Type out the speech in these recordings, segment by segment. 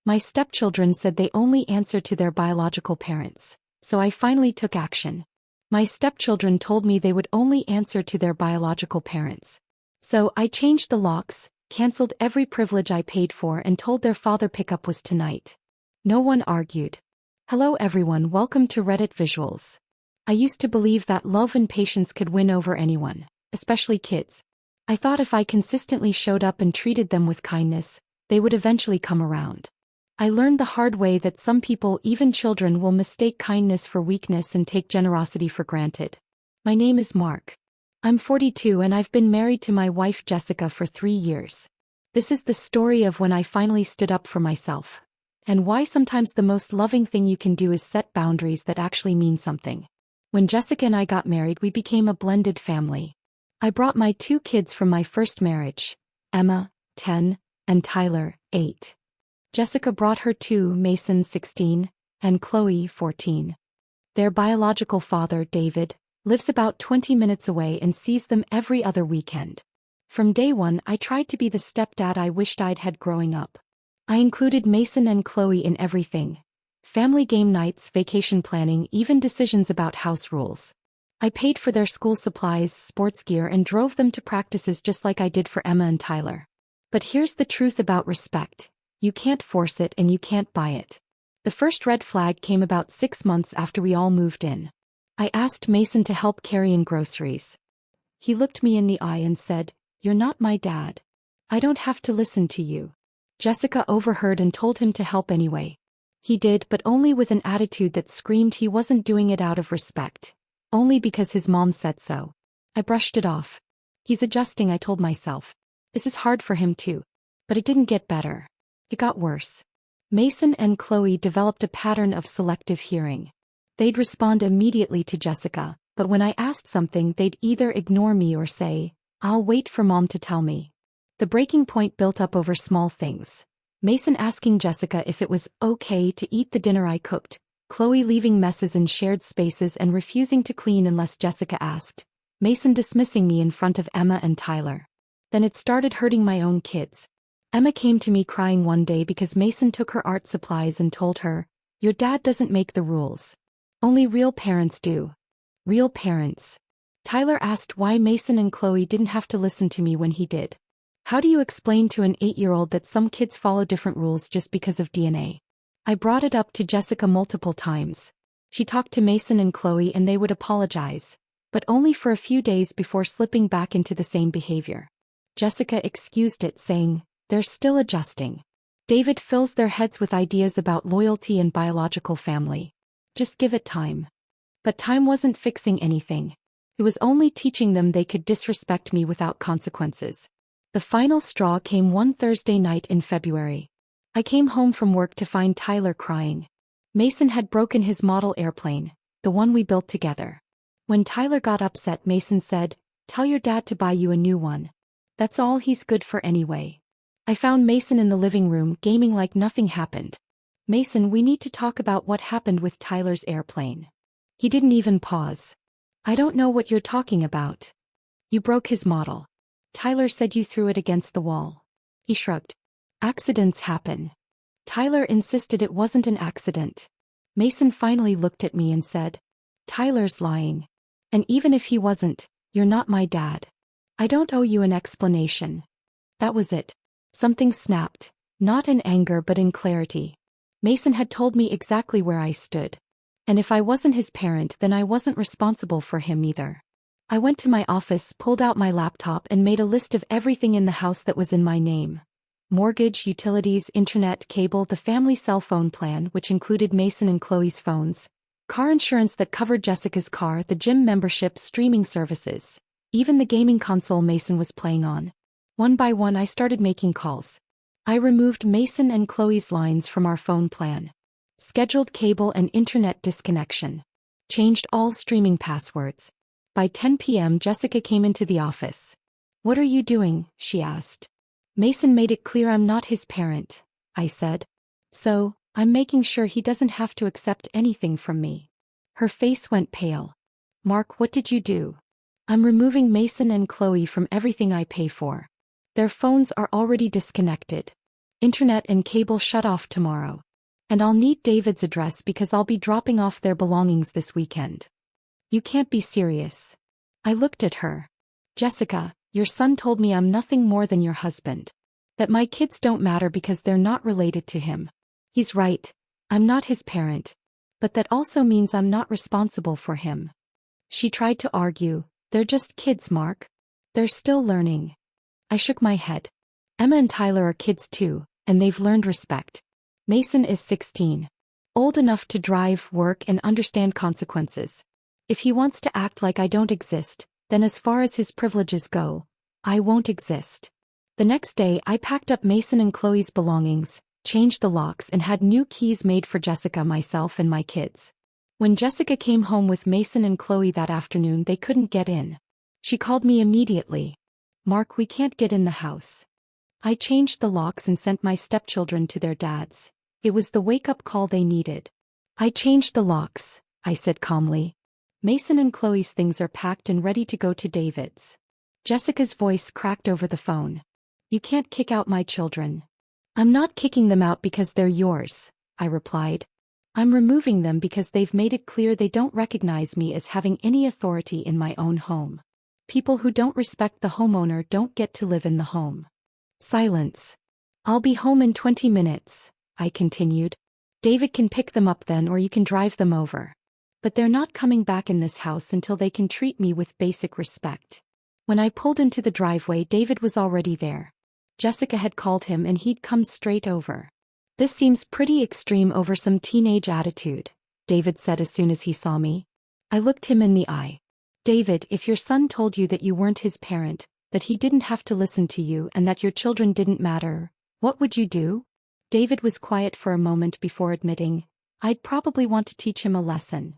My stepchildren said they only answer to their biological parents, so I finally took action. My stepchildren told me they would only answer to their biological parents. So I changed the locks, canceled every privilege I paid for, and told their father pickup was tonight. No one argued. Hello everyone, welcome to Reddit Visuals. I used to believe that love and patience could win over anyone, especially kids. I thought if I consistently showed up and treated them with kindness, they would eventually come around. I learned the hard way that some people, even children, will mistake kindness for weakness and take generosity for granted. My name is Mark. I'm 42 and I've been married to my wife Jessica for 3 years. This is the story of when I finally stood up for myself. And why sometimes the most loving thing you can do is set boundaries that actually mean something. When Jessica and I got married, we became a blended family. I brought my 2 kids from my first marriage, Emma, 10, and Tyler, 8. Jessica brought her 2, Mason, 16, and Chloe, 14. Their biological father, David, lives about 20 minutes away and sees them every other weekend. From day one, I tried to be the stepdad I wished I'd had growing up. I included Mason and Chloe in everything. Family game nights, vacation planning, even decisions about house rules. I paid for their school supplies, sports gear, and drove them to practices just like I did for Emma and Tyler. But here's the truth about respect. You can't force it and you can't buy it. The first red flag came about 6 months after we all moved in. I asked Mason to help carry in groceries. He looked me in the eye and said, "You're not my dad. I don't have to listen to you." Jessica overheard and told him to help anyway. He did, but only with an attitude that screamed he wasn't doing it out of respect. Only because his mom said so. I brushed it off. He's adjusting, I told myself. This is hard for him too. But it didn't get better. It got worse. Mason and Chloe developed a pattern of selective hearing. They'd respond immediately to Jessica, but when I asked something, they'd either ignore me or say, "I'll wait for mom to tell me." The breaking point built up over small things. Mason asking Jessica if it was okay to eat the dinner I cooked, Chloe leaving messes in shared spaces and refusing to clean unless Jessica asked, Mason dismissing me in front of Emma and Tyler. Then it started hurting my own kids. Emma came to me crying one day because Mason took her art supplies and told her, "Your dad doesn't make the rules. Only real parents do." Real parents. Tyler asked why Mason and Chloe didn't have to listen to me when he did. How do you explain to an 8-year-old that some kids follow different rules just because of DNA? I brought it up to Jessica multiple times. She talked to Mason and Chloe and they would apologize, but only for a few days before slipping back into the same behavior. Jessica excused it, saying, "They're still adjusting. David fills their heads with ideas about loyalty and biological family. Just give it time." But time wasn't fixing anything. It was only teaching them they could disrespect me without consequences. The final straw came one Thursday night in February. I came home from work to find Tyler crying. Mason had broken his model airplane, the one we built together. When Tyler got upset, Mason said, "Tell your dad to buy you a new one. That's all he's good for anyway." I found Mason in the living room gaming like nothing happened. "Mason, we need to talk about what happened with Tyler's airplane." He didn't even pause. "I don't know what you're talking about." "You broke his model. Tyler said you threw it against the wall." He shrugged. "Accidents happen." Tyler insisted it wasn't an accident. Mason finally looked at me and said, "Tyler's lying. And even if he wasn't, you're not my dad. I don't owe you an explanation." That was it. Something snapped, not in anger but in clarity. Mason had told me exactly where I stood. And if I wasn't his parent, then I wasn't responsible for him either. I went to my office, pulled out my laptop and made a list of everything in the house that was in my name. Mortgage, utilities, internet, cable, the family cell phone plan, which included Mason and Chloe's phones, car insurance that covered Jessica's car, the gym membership, streaming services, even the gaming console Mason was playing on. One by one I started making calls. I removed Mason and Chloe's lines from our phone plan. Scheduled cable and internet disconnection. Changed all streaming passwords. By 10 p.m. Jessica came into the office. "What are you doing?" she asked. "Mason made it clear I'm not his parent," I said. "So, I'm making sure he doesn't have to accept anything from me." Her face went pale. "Mark, what did you do?" "I'm removing Mason and Chloe from everything I pay for. Their phones are already disconnected. Internet and cable shut off tomorrow. And I'll need David's address because I'll be dropping off their belongings this weekend. You can't be serious. I looked at her. Jessica, your son told me I'm nothing more than your husband. That my kids don't matter because they're not related to him. He's right. I'm not his parent. But that also means I'm not responsible for him. She tried to argue, they're just kids, Mark. They're still learning. I shook my head. Emma and Tyler are kids too, and they've learned respect. Mason is 16. Old enough to drive, work, and understand consequences. If he wants to act like I don't exist, then as far as his privileges go, I won't exist. The next day I packed up Mason and Chloe's belongings, changed the locks and had new keys made for Jessica, myself and my kids. When Jessica came home with Mason and Chloe that afternoon, they couldn't get in. She called me immediately. Mark, we can't get in the house. I changed the locks and sent my stepchildren to their dads. It was the wake-up call they needed. I changed the locks, I said calmly. Mason and Chloe's things are packed and ready to go to David's. Jessica's voice cracked over the phone. You can't kick out my children. I'm not kicking them out because they're yours, I replied. I'm removing them because they've made it clear they don't recognize me as having any authority in my own home. People who don't respect the homeowner don't get to live in the home. Silence. I'll be home in 20 minutes, I continued. David can pick them up then, or you can drive them over. But they're not coming back in this house until they can treat me with basic respect. When I pulled into the driveway, David was already there. Jessica had called him and he'd come straight over. This seems pretty extreme over some teenage attitude, David said as soon as he saw me. I looked him in the eye. David, if your son told you that you weren't his parent, that he didn't have to listen to you and that your children didn't matter, what would you do? David was quiet for a moment before admitting, I'd probably want to teach him a lesson.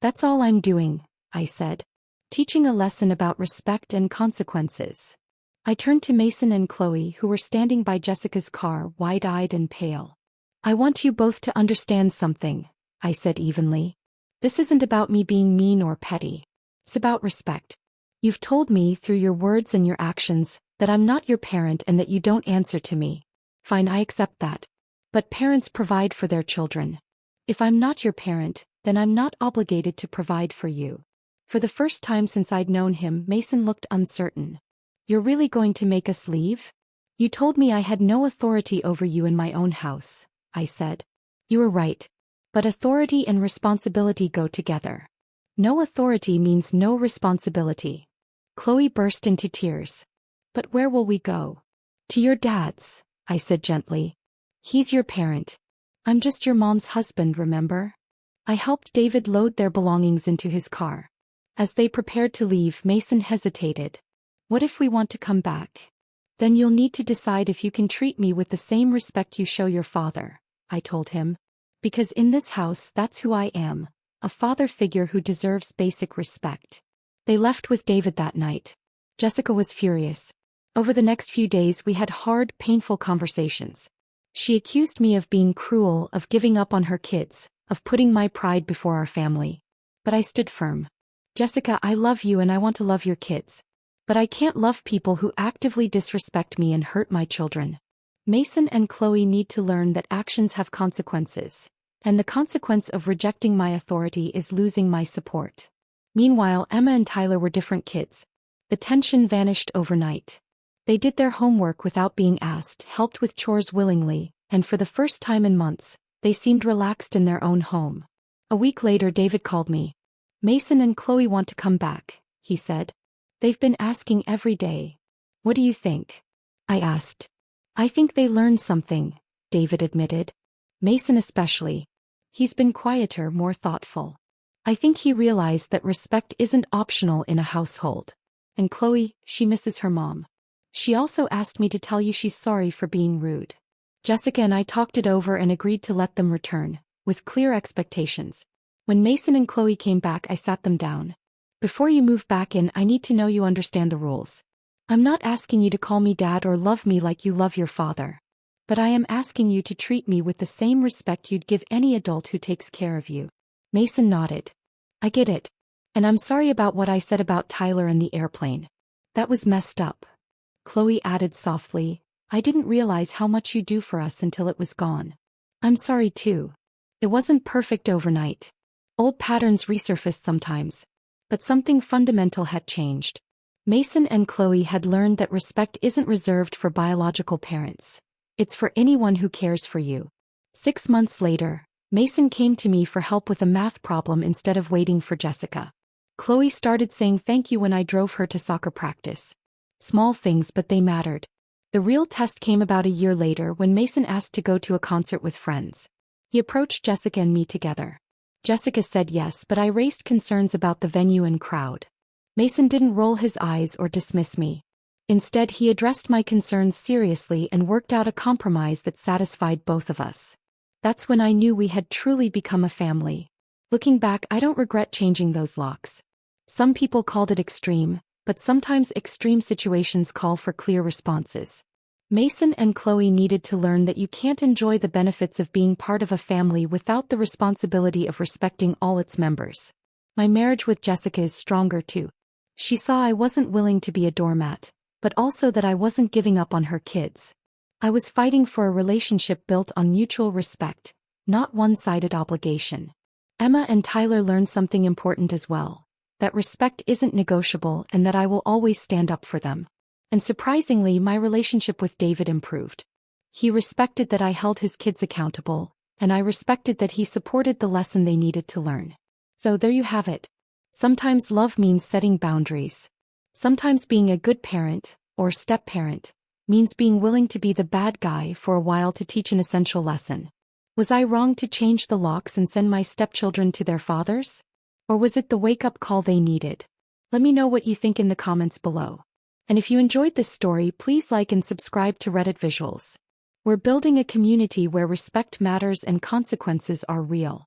That's all I'm doing, I said. Teaching a lesson about respect and consequences. I turned to Mason and Chloe, who were standing by Jessica's car, wide-eyed and pale. I want you both to understand something, I said evenly. This isn't about me being mean or petty. It's about respect. You've told me through your words and your actions that I'm not your parent and that you don't answer to me. Fine, I accept that. But parents provide for their children. If I'm not your parent, then I'm not obligated to provide for you. For the first time since I'd known him, Mason looked uncertain. You're really going to make us leave? You told me I had no authority over you in my own house, I said. You were right. But authority and responsibility go together. No authority means no responsibility. Chloe burst into tears. But where will we go? To your dad's, I said gently. He's your parent. I'm just your mom's husband, remember? I helped David load their belongings into his car. As they prepared to leave, Mason hesitated. What if we want to come back? Then you'll need to decide if you can treat me with the same respect you show your father, I told him. Because in this house, that's who I am, a father figure who deserves basic respect. They left with David that night. Jessica was furious. Over the next few days we had hard, painful conversations. She accused me of being cruel, of giving up on her kids, of putting my pride before our family. But I stood firm. Jessica, I love you and I want to love your kids. But I can't love people who actively disrespect me and hurt my children. Mason and Chloe need to learn that actions have consequences. And the consequence of rejecting my authority is losing my support. Meanwhile, Emma and Tyler were different kids. The tension vanished overnight. They did their homework without being asked, helped with chores willingly, and for the first time in months, they seemed relaxed in their own home. A week later, David called me. Mason and Chloe want to come back, he said. They've been asking every day. What do you think? I asked. I think they learned something, David admitted. Mason especially. He's been quieter, more thoughtful. I think he realized that respect isn't optional in a household. And Chloe, she misses her mom. She also asked me to tell you she's sorry for being rude. Jessica and I talked it over and agreed to let them return, with clear expectations. When Mason and Chloe came back, I sat them down. Before you move back in, I need to know you understand the rules. I'm not asking you to call me dad or love me like you love your father. But I am asking you to treat me with the same respect you'd give any adult who takes care of you. Mason nodded. I get it. And I'm sorry about what I said about Tyler and the airplane. That was messed up. Chloe added softly, I didn't realize how much you do for us until it was gone. I'm sorry too. It wasn't perfect overnight. Old patterns resurfaced sometimes. But something fundamental had changed. Mason and Chloe had learned that respect isn't reserved for biological parents. It's for anyone who cares for you. 6 months later, Mason came to me for help with a math problem instead of waiting for Jessica. Chloe started saying thank you when I drove her to soccer practice. Small things, but they mattered. The real test came about a year later when Mason asked to go to a concert with friends. He approached Jessica and me together. Jessica said yes, but I raised concerns about the venue and crowd. Mason didn't roll his eyes or dismiss me. Instead, he addressed my concerns seriously and worked out a compromise that satisfied both of us. That's when I knew we had truly become a family. Looking back, I don't regret changing those locks. Some people called it extreme, but sometimes extreme situations call for clear responses. Mason and Chloe needed to learn that you can't enjoy the benefits of being part of a family without the responsibility of respecting all its members. My marriage with Jessica is stronger too. She saw I wasn't willing to be a doormat, but also that I wasn't giving up on her kids. I was fighting for a relationship built on mutual respect, not one-sided obligation. Emma and Tyler learned something important as well, that respect isn't negotiable and that I will always stand up for them. And surprisingly, my relationship with David improved. He respected that I held his kids accountable, and I respected that he supported the lesson they needed to learn. So there you have it. Sometimes love means setting boundaries. Sometimes being a good parent, or step-parent, means being willing to be the bad guy for a while to teach an essential lesson. Was I wrong to change the locks and send my stepchildren to their fathers? Or was it the wake-up call they needed? Let me know what you think in the comments below. And if you enjoyed this story, please like and subscribe to Reddit Visuals. We're building a community where respect matters and consequences are real.